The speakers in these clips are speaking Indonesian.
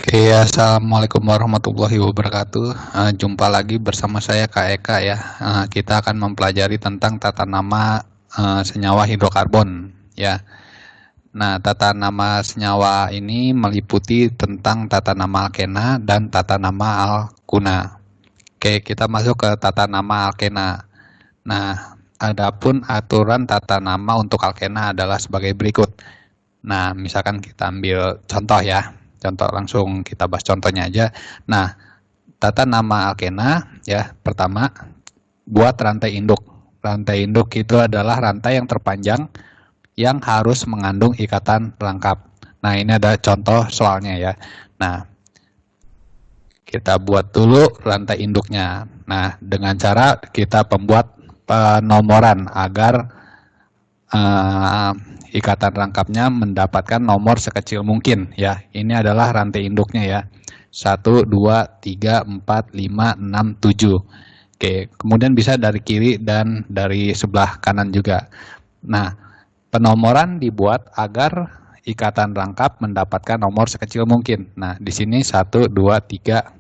Oke, assalamualaikum warahmatullahi wabarakatuh. Jumpa lagi bersama saya Kak Eka ya. Kita akan mempelajari tentang tata nama senyawa hidrokarbon ya. Nah, tata nama senyawa ini meliputi tentang tata nama alkena dan tata nama alkuna. Oke, kita masuk ke tata nama alkena. Nah, adapun aturan tata nama untuk alkena adalah sebagai berikut. Nah, misalkan kita ambil contoh ya. Contoh langsung kita bahas contohnya aja. Nah, tata nama alkena ya, pertama buat rantai induk. Rantai induk itu adalah rantai yang terpanjang yang harus mengandung ikatan lengkap. Nah, ini ada contoh soalnya ya. Nah, kita buat dulu rantai induknya. Nah, dengan cara kita pembuat penomoran agar ikatan rangkapnya mendapatkan nomor sekecil mungkin ya. Ini adalah rantai induknya ya. 1, 2, 3, 4, 5, 6, 7. Oke, kemudian bisa dari kiri dan dari sebelah kanan juga. Nah, penomoran dibuat agar ikatan rangkap mendapatkan nomor sekecil mungkin. Nah, di sini 1, 2, 3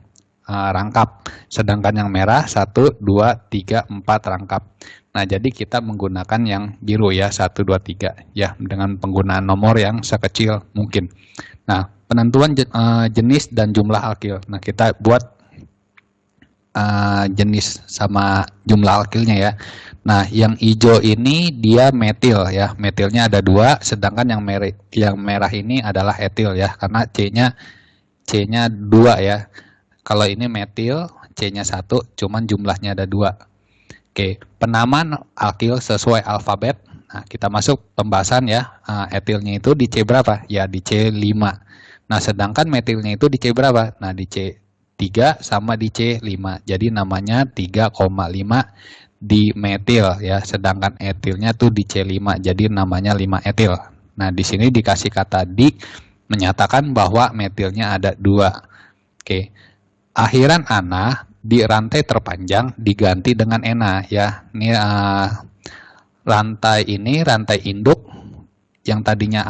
rangkap. Sedangkan yang merah 1, 2, 3, 4 rangkap. Nah, jadi kita menggunakan yang biru ya, 1, 2, 3 ya, dengan penggunaan nomor yang sekecil mungkin. Nah, penentuan jenis dan jumlah alkil. Nah, kita buat jenis sama jumlah alkilnya ya. Nah, yang hijau ini dia metil ya, metilnya ada 2, sedangkan yang merah ini adalah etil ya, karena C-nya 2 ya. Kalau ini metil, C-nya 1, cuman jumlahnya ada 2. Oke, penamaan alkil sesuai alfabet. Nah, kita masuk pembahasan ya. Etilnya itu di C berapa? Ya, di C5. Nah, sedangkan metilnya itu di C berapa? Nah, di C3 sama di C5. Jadi namanya 3,5 di metil ya. Sedangkan etilnya tuh di C5. Jadi namanya 5 etil. Nah, di sini dikasih kata di menyatakan bahwa metilnya ada 2. Oke. Akhiran ana di rantai terpanjang diganti dengan ena ya. Ini rantai induk yang tadinya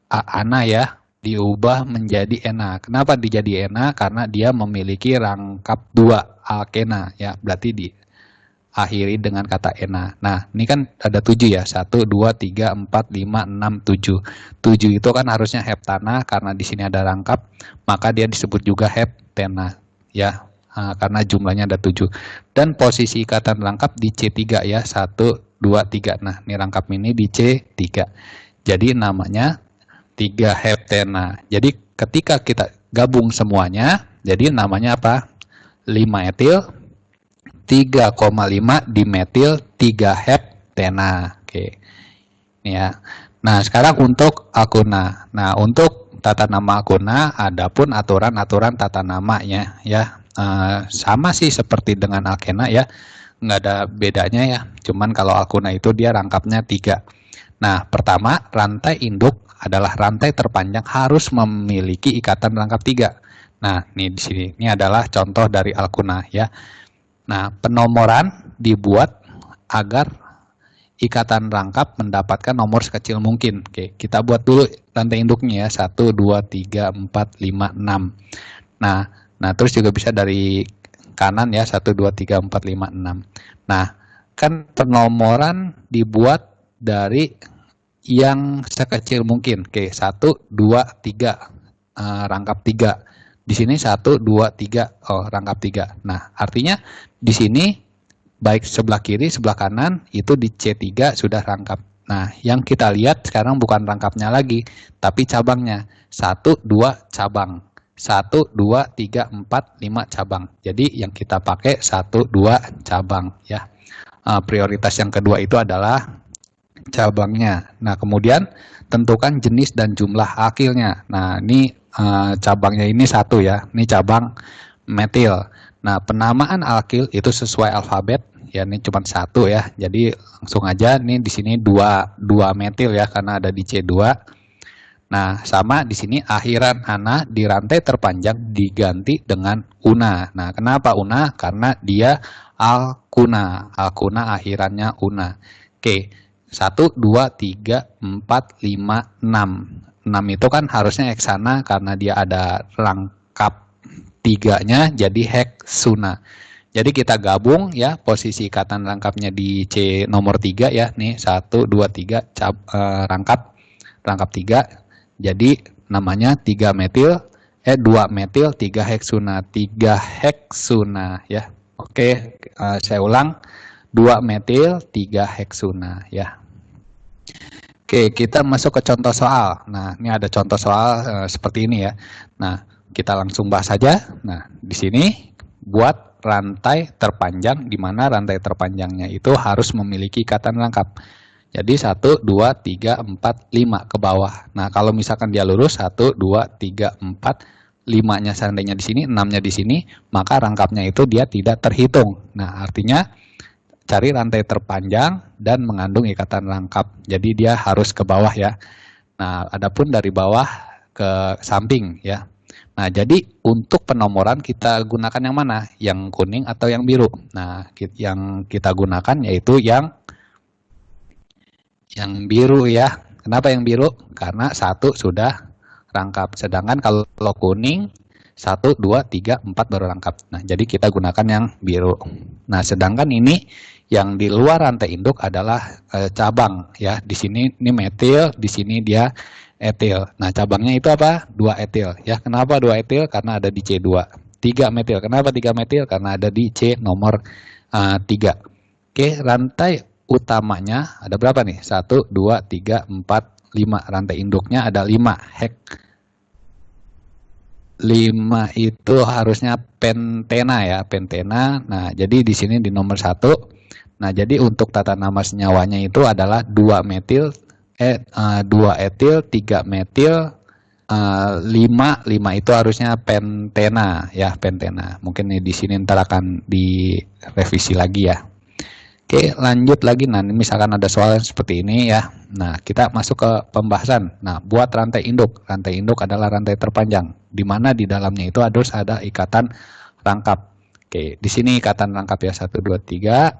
ana ya diubah menjadi ena. Kenapa dijadi ena? Karena dia memiliki rangkap 2 alkena ya. Berarti diakhiri dengan kata ena. Nah, ini kan ada 7 ya. 1, 2, 3, 4, 5, 6, 7. 7 itu kan harusnya heptana karena di sini ada rangkap, maka dia disebut juga heptena ya. Karena jumlahnya ada 7. Dan posisi ikatan rangkap di C3 ya, 1, 2, 3. Nah, ini rangkap ini di C3. Jadi namanya 3 heptena. Jadi ketika kita gabung semuanya, jadi namanya apa? 5 etil, 3,5 dimetil, 3 heptena. Oke. Ini ya. Nah, sekarang untuk alkuna. Nah, untuk tata nama alkuna, adapun aturan-aturan tata namanya ya. Sama sih seperti dengan alkena ya, nggak ada bedanya ya, cuman kalau alkuna itu dia rangkapnya 3. Nah, pertama, rantai induk adalah rantai terpanjang harus memiliki ikatan rangkap 3. Nah, ini di sini ini adalah contoh dari alkuna ya. Nah, penomoran dibuat agar ikatan rangkap mendapatkan nomor sekecil mungkin. Oke, kita buat dulu rantai induknya ya, 1, 2, 3, 4, 5, 6. Nah, terus juga bisa dari kanan ya, 1, 2, 3, 4, 5, 6. Nah, kan penomoran dibuat dari yang sekecil mungkin. Oke, 1, 2, 3, rangkap 3. Di sini 1, 2, 3, rangkap 3. Nah, artinya di sini baik sebelah kiri, sebelah kanan, itu di C3 sudah rangkap. Nah, yang kita lihat sekarang bukan rangkapnya lagi, tapi cabangnya. 1, 2, cabang. 1, 2, 3, 4, 5 cabang. Jadi yang kita pakai 1, 2 cabang ya. Prioritas yang kedua itu adalah cabangnya. Nah, kemudian tentukan jenis dan jumlah alkilnya. Nah, ini cabangnya ini 1 ya. Ini cabang metil. Nah, penamaan alkil itu sesuai alfabet ya, ini cuma 1 ya. Jadi langsung aja nih di sini 2 metil ya karena ada di C2. Nah, sama di sini akhiran ana di rantai terpanjang diganti dengan una. Nah, kenapa una? Karena dia alkuna. Alkuna akhirannya una. Oke, 1, 2, 3, 4, 5, 6. 6 itu kan harusnya eksana karena dia ada rangkap 3-nya jadi heksuna. Jadi kita gabung ya posisi ikatan rangkapnya di C nomor 3 ya. Nih 1, 2, 3 rangkap 3. Jadi namanya 2 metil 3 heksuna. 3 heksuna ya. Oke, saya ulang 2 metil 3 heksuna ya. Oke, kita masuk ke contoh soal. Nah, ini ada contoh soal seperti ini ya. Nah, kita langsung bahas saja. Nah, di sini buat rantai terpanjang, di mana rantai terpanjangnya itu harus memiliki ikatan rangkap. Jadi 1, 2, 3, 4, 5 ke bawah. Nah, kalau misalkan dia lurus 1, 2, 3, 4, 5-nya seandainya di sini, 6-nya di sini, maka rangkapnya itu dia tidak terhitung. Nah, artinya cari rantai terpanjang dan mengandung ikatan rangkap. Jadi dia harus ke bawah ya. Nah, adapun dari bawah ke samping ya. Nah, jadi untuk penomoran kita gunakan yang mana? Yang kuning atau yang biru? Nah, yang kita gunakan yaitu yang biru ya. Kenapa yang biru? Karena 1 sudah rangkap. Sedangkan kalau kuning 1, 2, 3, 4 baru rangkap. Nah, jadi kita gunakan yang biru. Nah, sedangkan ini yang di luar rantai induk adalah cabang ya. Di sini ini metil, di sini dia etil. Nah, cabangnya itu apa? 2 etil. Ya, kenapa 2 etil? Karena ada di C2. 3 metil. Kenapa 3 metil? Karena ada di C nomor 3. Oke, rantai utamanya ada berapa nih? 1, 2, 3, 4, 5. Rantai induknya ada 5. 5 itu harusnya pentena ya, pentena. Nah, jadi di sini di nomor 1. Nah, jadi untuk tata nama senyawanya itu adalah 2 metil 2 etil, 3 metil, 5 itu harusnya pentena ya, pentena. Mungkin di sini ntar akan direvisi lagi ya. Oke, lanjut lagi. Nah, misalkan ada soal seperti ini ya. Nah, kita masuk ke pembahasan. Nah, buat rantai induk. Rantai induk adalah rantai terpanjang, di mana di dalamnya itu harus ada ikatan rangkap. Oke, di sini ikatan rangkap ya 1, 2, 3.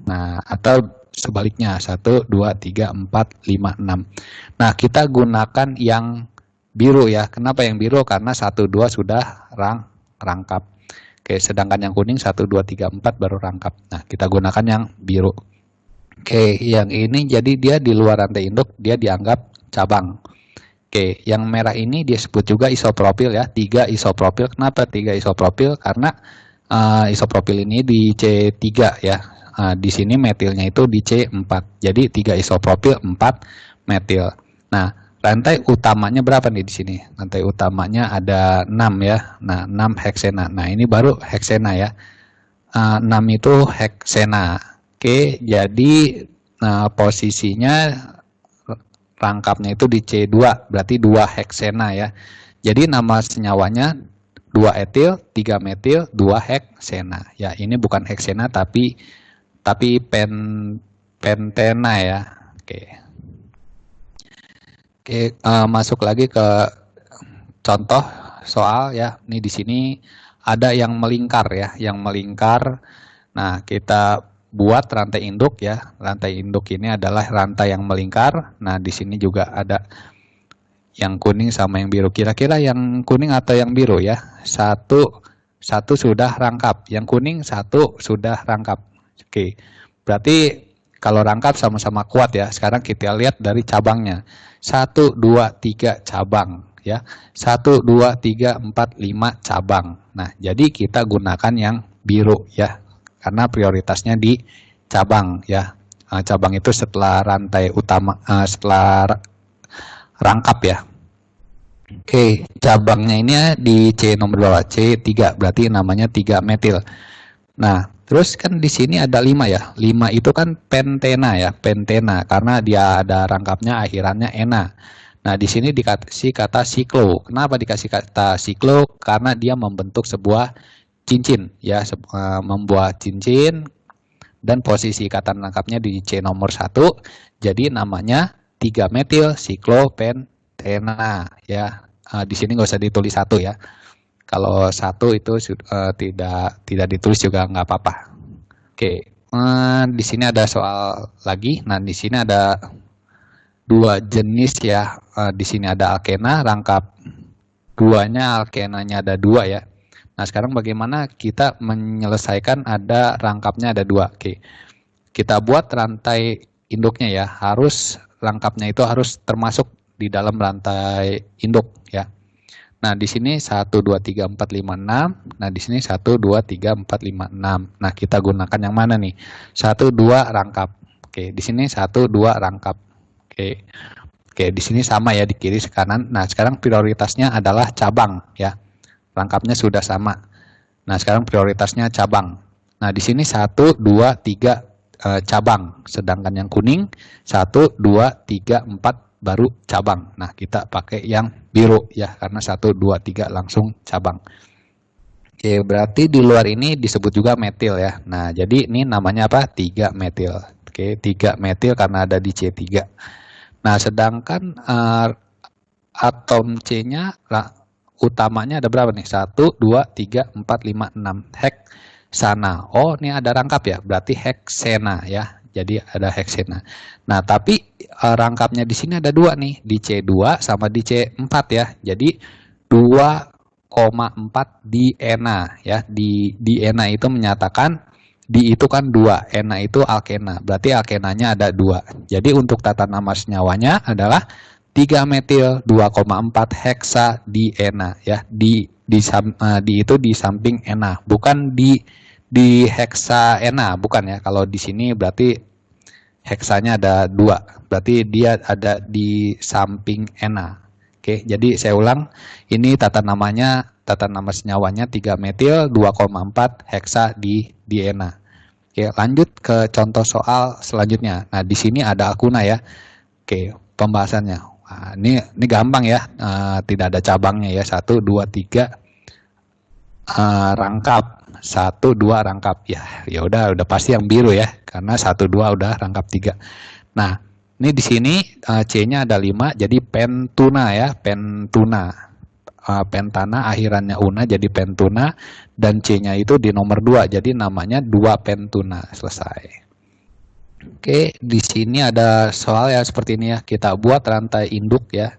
Nah, atau sebaliknya 1, 2, 3, 4, 5, 6. Nah, kita gunakan yang biru ya. Kenapa yang biru? Karena 1, 2 sudah rangkap. Oke, sedangkan yang kuning 1, 2, 3, 4 baru rangkap. Nah, kita gunakan yang biru. Oke, yang ini jadi dia di luar rantai induk, dia dianggap cabang. Oke, yang merah ini disebut juga isopropil ya. 3 isopropil. Kenapa 3 isopropil? Karena isopropil ini di C3 ya. Di sini metilnya itu di C4. Jadi 3 isopropil, 4 metil. Nah, rantai utamanya berapa nih di sini? Rantai utamanya ada 6 ya. Nah, 6 heksena. Nah, ini baru heksena ya. 6 itu heksena. Oke, jadi posisinya rangkapnya itu di C2, berarti 2 heksena ya. Jadi nama senyawanya 2 etil, 3 metil, 2 heksena. Ya, ini bukan heksena tapi pentena ya. Oke. Oke, masuk lagi ke contoh soal ya. Ini di sini ada yang melingkar ya, yang melingkar. Nah, kita buat rantai induk ya. Rantai induk ini adalah rantai yang melingkar. Nah, di sini juga ada yang kuning sama yang biru. Kira-kira yang kuning atau yang biru ya? Satu sudah rangkap. Yang kuning 1 sudah rangkap. Oke, berarti kalau rangkap sama-sama kuat ya. Sekarang kita lihat dari cabangnya. 1, 2, 3 cabang ya. 1, 2, 3, 4, 5 cabang. Nah, jadi kita gunakan yang biru ya. Karena prioritasnya di cabang ya. Cabang itu setelah rantai utama, setelah rangkap ya. Oke, cabangnya ini di C nomor 2, C3, berarti namanya 3 metil. Nah, terus kan di sini ada 5 ya. 5 itu kan pentena ya, pentena karena dia ada rangkapnya akhirannya ena. Nah, di sini dikasih kata siklo. Kenapa dikasih kata siklo? Karena dia membentuk sebuah cincin ya, membuat cincin dan posisi ikatan rangkapnya di C nomor 1. Jadi namanya 3 metil siklopentena ya. Di sini nggak usah ditulis 1 ya. Kalau 1 itu tidak ditulis juga nggak apa-apa. Oke, di sini ada soal lagi. Nah, di sini ada 2 jenis ya. Di sini ada alkena rangkap duanya alkenanya ada 2 ya. Nah, sekarang bagaimana kita menyelesaikan ada rangkapnya ada 2. Oke. Kita buat rantai induknya ya, rangkapnya itu harus termasuk di dalam rantai induk ya. Nah, di sini 1 2 3 4 5 6. Nah, di sini 1 2 3 4 5 6. Nah, kita gunakan yang mana nih? 1 2 rangkap. Oke, di sini 1 2 rangkap. Oke. Oke, di sini sama ya, di kiri ke kanan. Nah, sekarang prioritasnya adalah cabang ya. Rangkapnya sudah sama. Nah, sekarang prioritasnya cabang. Nah, di sini 1 2 3 cabang. Sedangkan yang kuning 1 2 3 4 baru cabang. Nah, kita pakai yang biru ya, karena 1 2 3 langsung cabang. Oke, berarti di luar ini disebut juga metil ya. Nah, jadi ini namanya apa? 3 metil. Oke, 3 metil karena ada di C3. Nah, sedangkan atom C-nya utamanya ada berapa nih? 1, 2, 3, 4, 5, 6. Heksana. Oh, ini ada rangkap ya. Berarti heksena ya. Jadi ada heksena. Nah, tapi rangkapnya di sini ada 2 nih. Di C2 sama di C4 ya. Jadi 2,4 diena ya. Diena itu menyatakan di itu kan 2. Ena itu alkena. Berarti alkenanya ada 2. Jadi untuk tata nama senyawanya adalah 3 metil 2,4 heksa diena ya, di itu di samping ena, bukan di heksa ena, bukan ya. Kalau di sini berarti heksanya ada 2, berarti dia ada di samping ena. Oke, jadi saya ulang, ini tata nama senyawanya 3 metil 2,4 heksa diena. Oke, lanjut ke contoh soal selanjutnya. Nah, di sini ada akuna ya. Oke, pembahasannya. Nah, ini gampang ya, tidak ada cabangnya ya. 1 2 3 rangkap, 1 2 rangkap ya udah pasti yang biru ya, karena 1 2 udah rangkap 3. Nah, ini di sini C-nya ada 5, jadi pentuna ya, pentuna. Pentana akhirannya una jadi pentuna, dan C-nya itu di nomor 2, jadi namanya 2 pentuna. Selesai. Oke, di sini ada soal ya seperti ini ya. Kita buat rantai induk ya.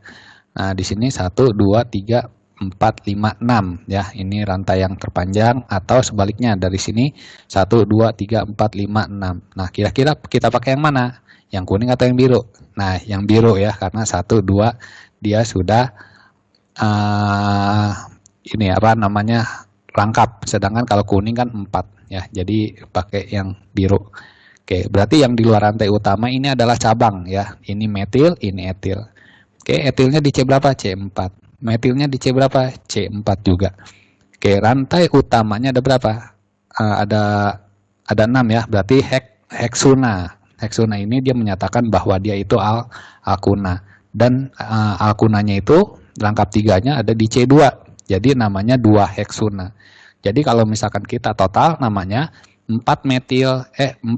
Nah, di sini 1 2 3 4 5 6 ya. Ini rantai yang terpanjang, atau sebaliknya dari sini 1 2 3 4 5 6. Nah, kira-kira kita pakai yang mana? Yang kuning atau yang biru? Nah, yang biru ya, karena 1 2 dia sudah ini apa namanya? Rangkap. Sedangkan kalau kuning kan 4 ya. Jadi pakai yang biru. Oke, berarti yang di luar rantai utama ini adalah cabang ya. Ini metil, ini etil. Oke, etilnya di C berapa? C4. Metilnya di C berapa? C4 juga. Oke, rantai utamanya ada berapa? Ada 6 ya. Berarti heksuna. Heksuna ini dia menyatakan bahwa dia itu alkuna. Dan alkunanya itu rangkap 3-nya ada di C2. Jadi namanya 2 heksuna. Jadi kalau misalkan kita total namanya 4 etil, 4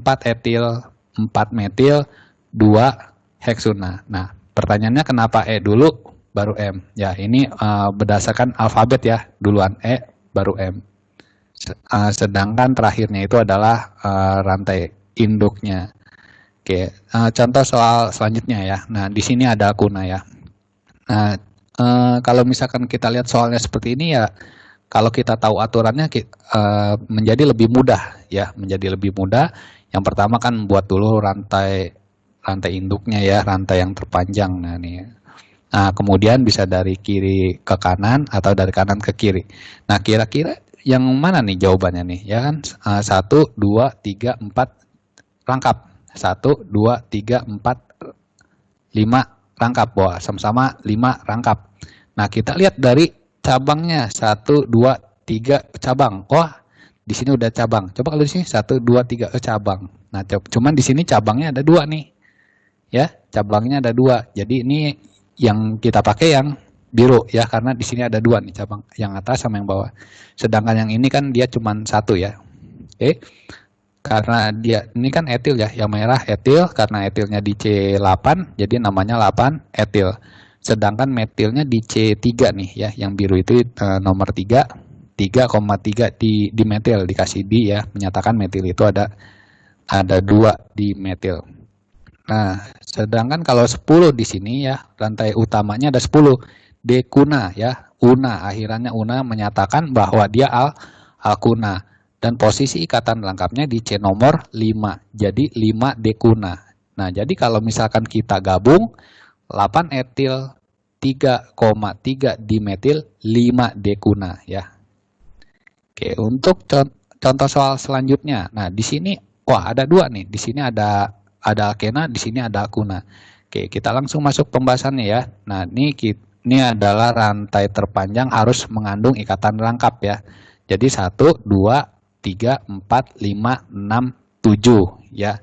metil, 2 heksuna. Nah, pertanyaannya kenapa E dulu baru M? Ya, ini berdasarkan alfabet ya, duluan E baru M. Sedangkan terakhirnya itu adalah rantai induknya. Oke, contoh soal selanjutnya ya. Nah, di sini ada akuna ya. Nah, kalau misalkan kita lihat soalnya seperti ini ya, kalau kita tahu aturannya menjadi lebih mudah ya, menjadi lebih mudah. Yang pertama kan buat dulu rantai induknya ya, rantai yang terpanjang. Nah, nih. Nah, kemudian bisa dari kiri ke kanan atau dari kanan ke kiri. Nah, kira-kira yang mana nih jawabannya nih? Ya kan 1 2 3 4 rangkap. 1 2 3 4 5 rangkap. Wah, sama-sama 5 rangkap. Nah, kita lihat dari cabangnya 1 2 3 cabang. Wah, di sini udah cabang. Coba kalau di sini 1 2 3 cabang. Nah, cuman di sini cabangnya ada 2 nih. Ya, cabangnya ada 2. Jadi ini yang kita pakai yang biru ya, karena di sini ada 2 nih cabang, yang atas sama yang bawah. Sedangkan yang ini kan dia cuman 1 ya. Oke. Karena dia ini kan etil ya, yang merah etil, karena etilnya di C8 jadi namanya 8 etil. Sedangkan metilnya di C3 nih ya, yang biru itu nomor 3, 3,3 di metil, dikasih di ya, menyatakan metil itu ada 2 di metil. Nah, sedangkan kalau 10 di sini ya, rantai utamanya ada 10. Dekuna ya, una, akhirannya una menyatakan bahwa dia alkuna. Dan posisi ikatan lengkapnya di C nomor 5, jadi 5 dekuna. Nah, jadi kalau misalkan kita gabung 8 etil 3,3 dimetil 5 dekuna ya. Oke, untuk contoh soal selanjutnya. Nah, di sini wah ada dua nih. Di sini ada alkena, di sini ada alkuna. Oke, kita langsung masuk pembahasannya ya. Nah, ini adalah rantai terpanjang harus mengandung ikatan lengkap ya. Jadi 1, 2, 3, 4, 5, 6, 7 ya.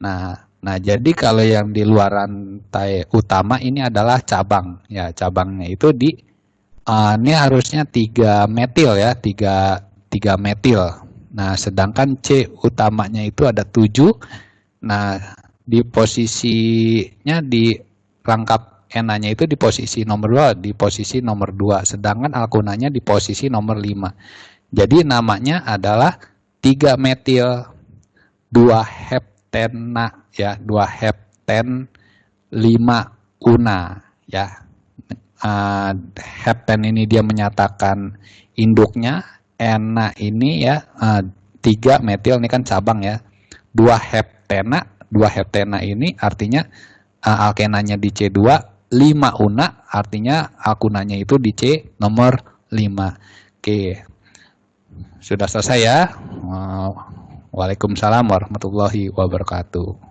Nah, jadi kalau yang di luar rantai utama ini adalah cabang ya. Cabangnya itu ini harusnya 3 metil ya, 3 metil. Nah, sedangkan C utamanya itu ada 7. Nah, di posisinya di rangkap NA-nya itu di posisi nomor 2, di posisi nomor 2. Sedangkan alkunanya di posisi nomor 5. Jadi namanya adalah 3 metil 2 heptena ya, 2 hepten 5 una ya. Hepten ini dia menyatakan induknya, ena ini ya 3 metil ini kan cabang ya. 2 heptena ini artinya alkenanya di C2, 5 una artinya alkunanya itu di C nomor 5. Oke. Sudah selesai ya. Waalaikumsalam warahmatullahi wabarakatuh.